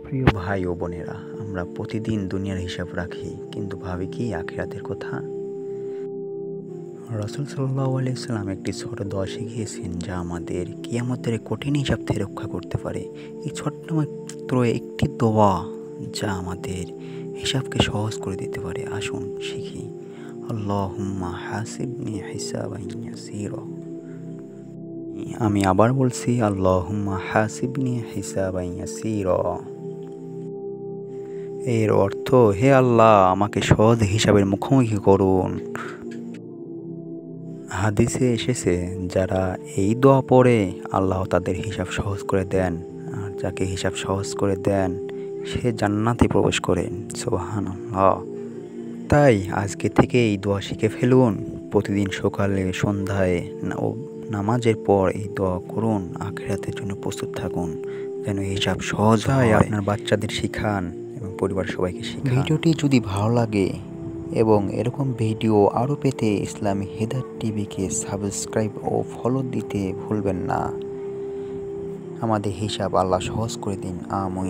প্রিয় ভাই ও বোনেরা, আমরা প্রতিদিন দুনিয়ার হিসাব রাখি, কিন্তু ভাবি কি আখিরাতের কথা? রাসূল সাল্লাল্লাহু আলাইহি সাল্লাম একটি ছোট দোয়া শিখিয়েছেন, যা আমাদের কিয়ামতের কঠিন হিসাব থেকে রক্ষা করতে পারে। এই ছোট্ট মাত্র একটি দোয়া, যা আমাদের হিসাবকে সহজ করে দিতে পারে। আসুন শিখি। আল্লাহুম্মা হাসিবনি হিসাবান ইয়াসীরা। আমি আবার বলছি, আল্লাহুম্মা হাসিবনি হিসাবান ইয়াসীরা। এর অর্থ, হে আল্লাহ, আমাকে সহজ হিসাবের মুখোমুখি করুন। হাদিসে এসেছে, যারা এই দোয়া পড়ে আল্লাহ তাদের হিসাব সহজ করে দেন, আর যাকে হিসাব সহজ করে দেন সে জান্নাতে প্রবেশ করেন। সুবহানাল্লাহ। তাই আজকে থেকে এই দোয়া শিখে ফেলুন। প্রতিদিন সকালে, সন্ধ্যায় ও নামাজের পর এই দোয়া করুন। আখিরাতের জন্য প্রস্তুত থাকুন, যেন হিসাব সহজ হয়। আপনার বাচ্চাদের শিখান এবং পরিবার সবাইকে শিখান। ভিডিওটি যদি ভালো লাগে এবং এরকম ভিডিও আরও পেতে ইসলামিক হেদায়েত টিভিকে সাবস্ক্রাইব ও ফলো দিতে ভুলবেন না। আমাদের হিসাব আল্লাহ সহজ করে দিন। আমিন।